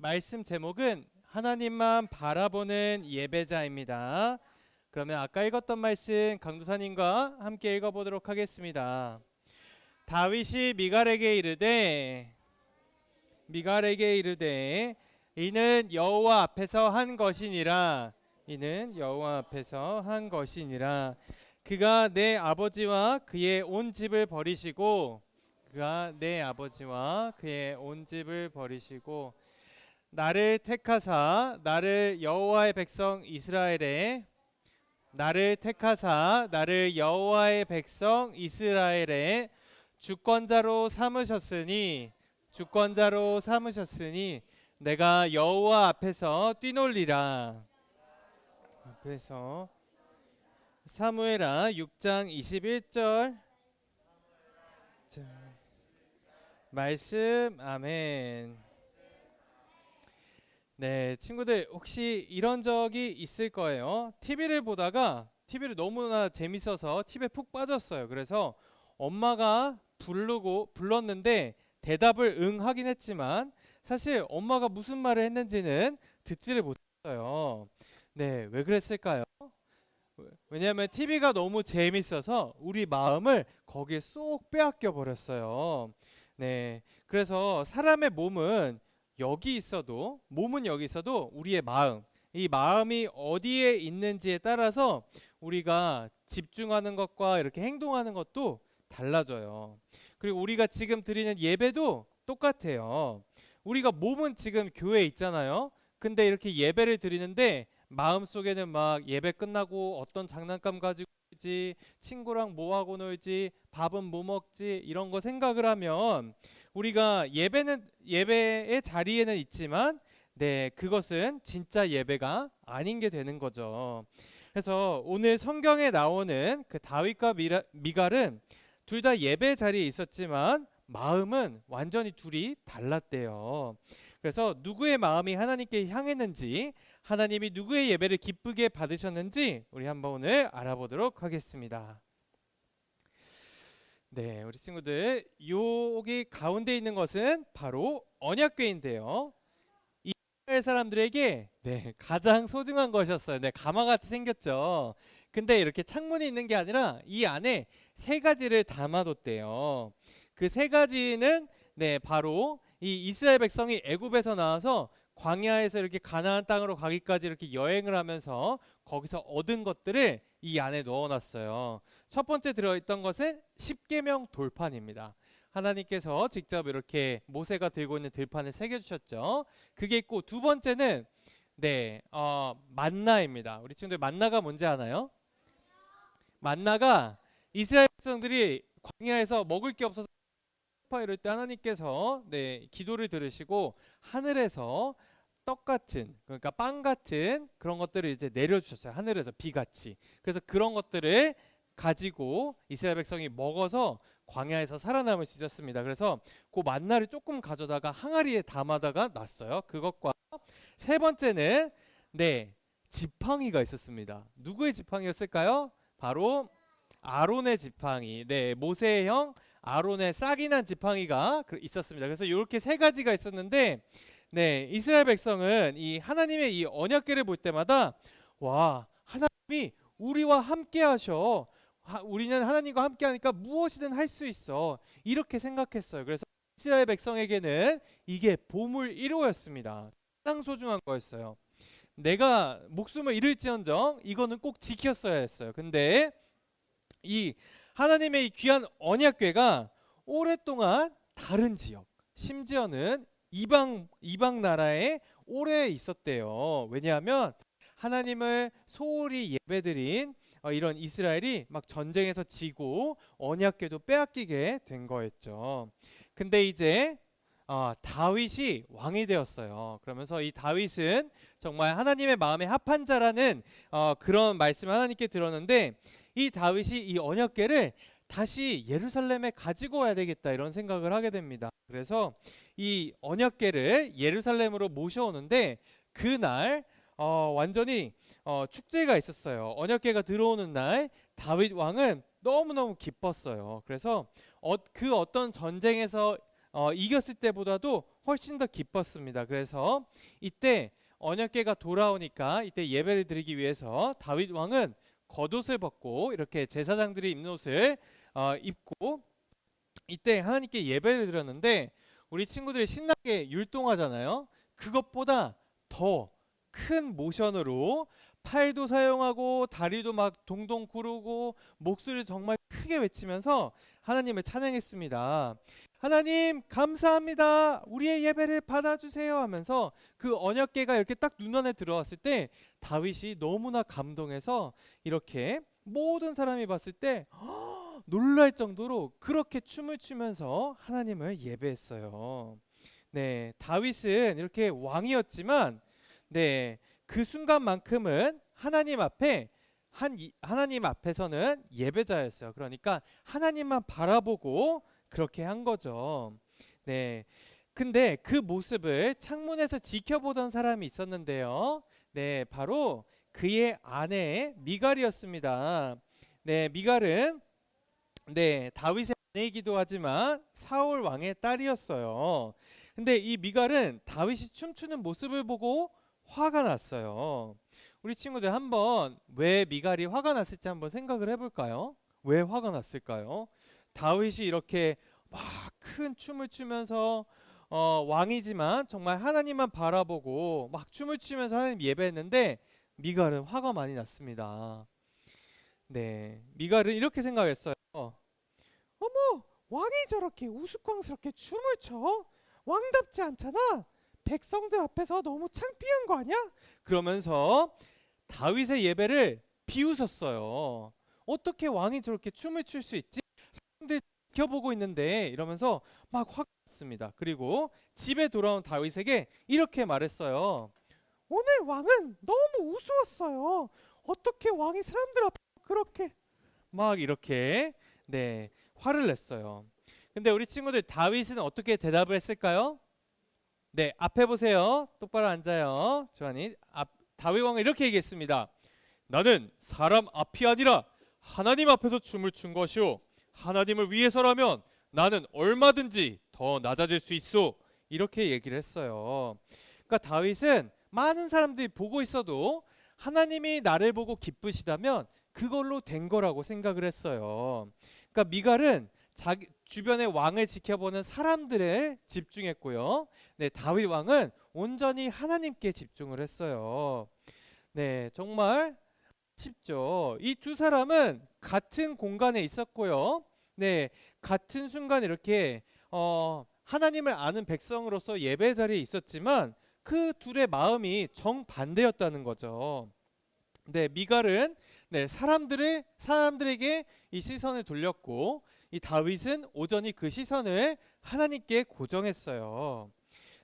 말씀 제목은 하나님만 바라보는 예배자입니다. 그러면 아까 읽었던 말씀 강도사님과 함께 읽어보도록 하겠습니다. 다윗이 미갈에게 이르되 이는 여호와 앞에서 한 것이니라. 그가 내 아버지와 그의 온 집을 버리시고 나를 택하사 나를 여호와의 백성 이스라엘의 주권자로 삼으셨으니 내가 여호와 앞에서 뛰놀리라. 사무엘하 6장 21절 말씀. 아멘. 네, 친구들 혹시 이런 적이 있을 거예요. TV를 보다가 TV를 너무나 재밌어서 TV에 푹 빠졌어요. 그래서 엄마가 불렀는데 대답을 응 하긴 했지만 사실 엄마가 무슨 말을 했는지는 듣지를 못했어요. 네, 왜 그랬을까요? 왜냐하면 TV가 너무 재밌어서 우리 마음을 거기에 쏙 빼앗겨 버렸어요. 네, 그래서 사람의 몸은 여기 있어도 우리의 이 마음이 어디에 있는지에 따라서 우리가 집중하는 것과 이렇게 행동하는 것도 달라져요. 그리고 우리가 지금 드리는 예배도 똑같아요. 우리가 몸은 지금 교회에 있잖아요. 근데 이렇게 예배를 드리는데 마음속에는 막 예배 끝나고 어떤 장난감 가지고 놀지, 친구랑 뭐 하고 놀지, 밥은 뭐 먹지, 이런 거 생각을 하면 우리가 예배의 자리에는 있지만 그것은 진짜 예배가 아닌 게 되는 거죠. 그래서 오늘 성경에 나오는 그 다윗과 미갈은 둘 다 예배 자리에 있었지만 마음은 완전히 둘이 달랐대요. 그래서 누구의 마음이 하나님께 향했는지, 하나님이 누구의 예배를 기쁘게 받으셨는지 우리 한번 오늘 알아보도록 하겠습니다. 네, 우리 친구들, 여기 가운데 있는 것은 바로 언약궤인데요. 이스라엘 사람들에게 가장 소중한 것이었어요. 가마같이 생겼죠. 근데 이렇게 창문이 있는 게 아니라 이 안에 세 가지를 담아뒀대요. 그 세 가지는 바로 이 이스라엘 백성이 애굽에서 나와서 광야에서 이렇게 가나안 땅으로 가기까지 이렇게 여행을 하면서 거기서 얻은 것들을 이 안에 넣어놨어요. 첫 번째 들어있던 것은 십계명 돌판입니다. 하나님께서 직접 이렇게 모세가 들고 있는 들판을 새겨주셨죠. 그게 있고, 두 번째는 만나입니다. 우리 친구들 만나가 뭔지 아나요? 만나가 이스라엘 백성들이 광야에서 먹을 게 없어서 이럴 때 하나님께서 기도를 들으시고 하늘에서 떡 같은, 그러니까 빵 같은 그런 것들을 이제 내려주셨어요. 하늘에서 비같이. 그래서 그런 것들을 가지고 이스라엘 백성이 먹어서 광야에서 살아남을 수 있었습니다. 그래서 그 만나를 조금 가져다가 항아리에 담아다가 놨어요. 그것과 세 번째는 지팡이가 있었습니다. 누구의 지팡이였을까요? 바로 아론의 지팡이. 모세의 형 아론의 싹이 난 지팡이가 있었습니다. 그래서 이렇게 세 가지가 있었는데 이스라엘 백성은 이 하나님의 이 언약궤를 볼 때마다 와, 하나님이 우리와 함께 하셔. 우리는 하나님과 함께 하니까 무엇이든 할 수 있어. 이렇게 생각했어요. 그래서 이스라엘 백성에게는 이게 보물 1호였습니다. 가장 소중한 거였어요. 내가 목숨을 잃을지언정 이거는 꼭 지켰어야 했어요. 근데 이 하나님의 이 귀한 언약궤가 오랫동안 다른 지역, 심지어는 이방 나라에 오래 있었대요. 왜냐하면 하나님을 소홀히 예배드린 이런 이스라엘이 막 전쟁에서 지고 언약궤도 빼앗기게 된 거였죠. 근데 이제 다윗이 왕이 되었어요. 그러면서 이 다윗은 정말 하나님의 마음에 합한 자라는 그런 말씀을 하나님께 들었는데, 이 다윗이 이 언약궤를 다시 예루살렘에 가지고 와야 되겠다 이런 생각을 하게 됩니다. 그래서 이 언약궤를 예루살렘으로 모셔오는데, 그날 완전히 축제가 있었어요. 언약궤가 들어오는 날 다윗 왕은 너무너무 기뻤어요. 그래서 그 어떤 전쟁에서 이겼을 때보다도 훨씬 더 기뻤습니다. 그래서 이때 언약궤가 돌아오니까 이때 예배를 드리기 위해서 다윗 왕은 겉옷을 벗고 이렇게 제사장들이 입는 옷을 입고 이때 하나님께 예배를 드렸는데, 우리 친구들이 신나게 율동하잖아요. 그것보다 더 큰 모션으로 팔도 사용하고 다리도 막 동동 구르고 목소리를 정말 크게 외치면서 하나님을 찬양했습니다. 하나님 감사합니다. 우리의 예배를 받아주세요 하면서 그 언약궤가 이렇게 딱 눈안에 들어왔을 때 다윗이 너무나 감동해서 이렇게 모든 사람이 봤을 때 놀랄 정도로 그렇게 춤을 추면서 하나님을 예배했어요. 네, 다윗은 이렇게 왕이었지만 그 순간만큼은 하나님 앞에서는 예배자였어요. 그러니까 하나님만 바라보고 그렇게 한 거죠. 네. 근데 그 모습을 창문에서 지켜보던 사람이 있었는데요. 네, 바로 그의 아내 미갈이었습니다. 네, 미갈은 다윗의 아내이기도 하지만 사울 왕의 딸이었어요. 근데 이 미갈은 다윗이 춤추는 모습을 보고 화가 났어요. 우리 친구들 한번 왜 미갈이 화가 났을지 한번 생각을 해볼까요? 왜 화가 났을까요? 다윗이 이렇게 막 큰 춤을 추면서 왕이지만 정말 하나님만 바라보고 막 춤을 추면서 하나님 예배했는데, 미갈은 화가 많이 났습니다. 네, 미갈은 이렇게 생각했어요. 어머, 왕이 저렇게 우스꽝스럽게 춤을 춰? 왕답지 않잖아. 백성들 앞에서 너무 창피한 거 아니야? 그러면서 다윗의 예배를 비웃었어요. 어떻게 왕이 저렇게 춤을 출 수 있지? 사람들이 지켜보고 있는데 이러면서 막 화가 났습니다. 그리고 집에 돌아온 다윗에게 이렇게 말했어요. 오늘 왕은 너무 우스웠어요. 어떻게 왕이 사람들 앞에 그렇게 막 이렇게 화를 냈어요. 근데 우리 친구들 다윗은 어떻게 대답을 했을까요? 네, 앞에 보세요. 똑바로 앉아요. 조한이 다윗 왕은 이렇게 얘기했습니다. 나는 사람 앞이 아니라 하나님 앞에서 춤을 춘 것이오. 하나님을 위해서라면 나는 얼마든지 더 낮아질 수 있어. 이렇게 얘기를 했어요. 그러니까 다윗은 많은 사람들이 보고 있어도 하나님이 나를 보고 기쁘시다면 그걸로 된 거라고 생각을 했어요. 그러니까 미갈은 자기 주변의 왕을 지켜보는 사람들에 집중했고요. 네, 다윗 왕은 온전히 하나님께 집중을 했어요. 네, 정말 쉽죠. 이 두 사람은 같은 공간에 있었고요. 네, 같은 순간 이렇게 하나님을 아는 백성으로서 예배 자리에 있었지만 그 둘의 마음이 정반대였다는 거죠. 네, 미갈은 사람들에게 이 시선을 돌렸고, 이 다윗은 오전히 그 시선을 하나님께 고정했어요.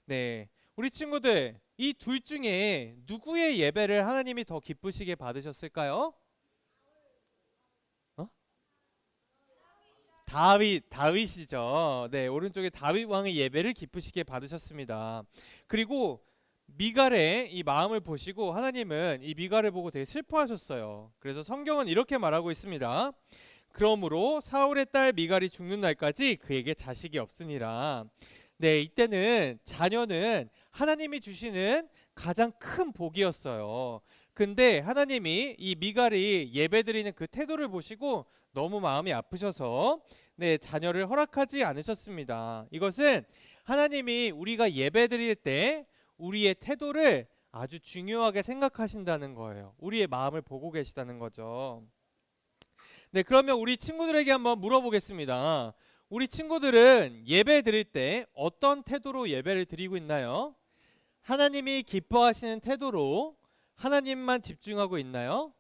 네, 우리 친구들 이 둘 중에 누구의 예배를 하나님이 더 기쁘시게 받으셨을까요? 어? 다윗이죠. 네, 오른쪽에 다윗 왕의 예배를 기쁘시게 받으셨습니다. 그리고 미갈의 이 마음을 보시고 하나님은 이 미갈을 보고 되게 슬퍼하셨어요. 그래서 성경은 이렇게 말하고 있습니다. 그러므로 사울의 딸 미갈이 죽는 날까지 그에게 자식이 없으니라. 네, 이때는 자녀는 하나님이 주시는 가장 큰 복이었어요. 근데 하나님이 이 미갈이 예배드리는 그 태도를 보시고 너무 마음이 아프셔서 자녀를 허락하지 않으셨습니다. 이것은 하나님이 우리가 예배드릴 때 우리의 태도를 아주 중요하게 생각하신다는 거예요. 우리의 마음을 보고 계시다는 거죠. 네, 그러면 우리 친구들에게 한번 물어보겠습니다. 우리 친구들은 예배 드릴 때 어떤 태도로 예배를 드리고 있나요? 하나님이 기뻐하시는 태도로 하나님만 집중하고 있나요?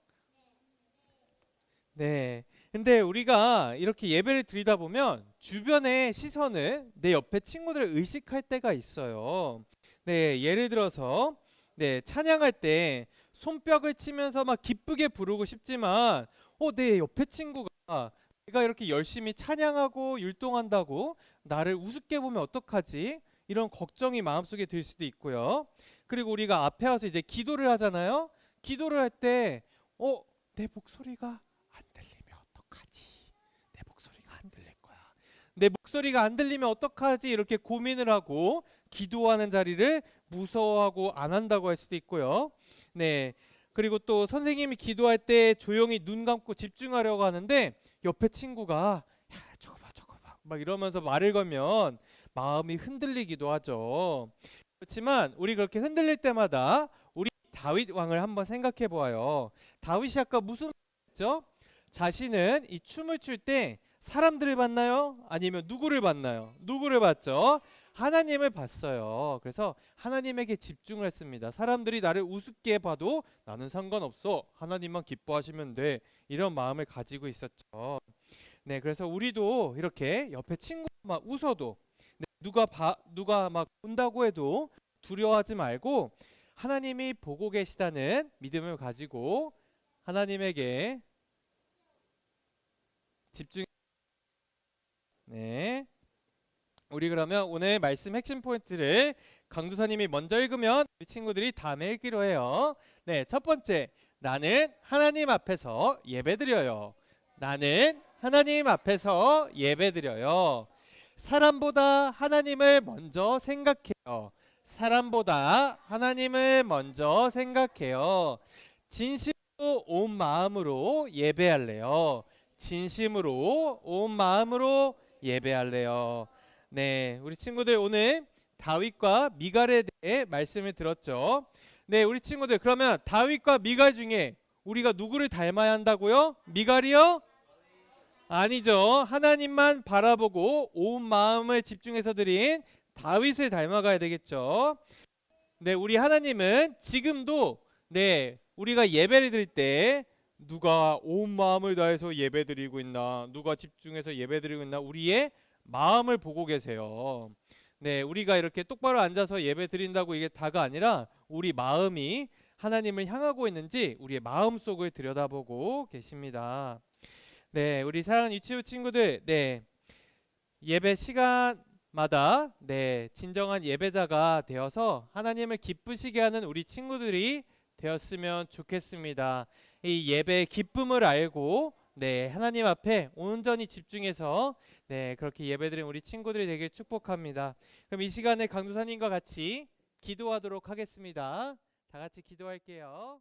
네. 근데 우리가 이렇게 예배를 드리다 보면 주변의 시선을 내 옆에 친구들을 의식할 때가 있어요. 네, 예를 들어서 네, 찬양할 때 손뼉을 치면서 막 기쁘게 부르고 싶지만 내 옆에 친구가 내가 이렇게 열심히 찬양하고 율동한다고 나를 우습게 보면 어떡하지? 이런 걱정이 마음속에 들 수도 있고요. 그리고 우리가 앞에 와서 이제 기도를 하잖아요. 기도를 할 때 내 목소리가 안 들리면 어떡하지? 내 목소리가 안 들릴 거야. 내 목소리가 안 들리면 어떡하지? 이렇게 고민을 하고 기도하는 자리를 무서워하고 안 한다고 할 수도 있고요. 네. 그리고 또 선생님이 기도할 때 조용히 눈 감고 집중하려고 하는데 옆에 친구가 야, 저거 봐. 막 이러면서 말을 걸면 마음이 흔들리기도 하죠. 그렇지만 우리 그렇게 흔들릴 때마다 우리 다윗 왕을 한번 생각해 보아요. 다윗이 아까 무슨 말 했죠? 자신은 이 춤을 출 때 사람들을 봤나요? 아니면 누구를 봤나요? 누구를 봤죠? 하나님을 봤어요. 그래서 하나님에게 집중을 했습니다. 사람들이 나를 우습게 봐도 나는 상관없어. 하나님만 기뻐하시면 돼. 이런 마음을 가지고 있었죠. 네, 그래서 우리도 이렇게 옆에 친구가 막 웃어도 네, 누가 막 본다고 해도 두려워하지 말고 하나님이 보고 계시다는 믿음을 가지고 하나님에게 집중. 네. 우리 그러면 오늘 말씀 핵심 포인트를 강두사님이 먼저 읽으면 우리 친구들이 다음에 읽기로 해요. 네, 첫 번째, 나는 하나님 앞에서 예배드려요. 나는 하나님 앞에서 예배드려요. 사람보다 하나님을 먼저 생각해요. 사람보다 하나님을 먼저 생각해요. 진심으로 온 마음으로 예배할래요. 진심으로 온 마음으로 예배할래요. 네, 우리 친구들 오늘 다윗과 미갈에 대해 말씀을 들었죠. 네, 우리 친구들 그러면 다윗과 미갈 중에 우리가 누구를 닮아야 한다고요? 미갈이요? 아니죠. 하나님만 바라보고 온 마음을 집중해서 드린 다윗을 닮아가야 되겠죠. 네, 우리 하나님은 지금도 네, 우리가 예배를 드릴 때 누가 온 마음을 다해서 예배드리고 있나, 누가 집중해서 예배드리고 있나 우리의 마음을 보고 계세요. 네, 우리가 이렇게 똑바로 앉아서 예배 드린다고 이게 다가 아니라 우리 마음이 하나님을 향하고 있는지 우리의 마음 속을 들여다보고 계십니다. 네, 우리 사랑하는 유치부 친구들, 네, 예배 시간마다 네, 진정한 예배자가 되어서 하나님을 기쁘시게 하는 우리 친구들이 되었으면 좋겠습니다. 이 예배의 기쁨을 알고 네, 하나님 앞에 온전히 집중해서 네, 그렇게 예배드린 우리 친구들이 되길 축복합니다. 그럼 이 시간에 강도사님과 같이 기도하도록 하겠습니다. 다 같이 기도할게요.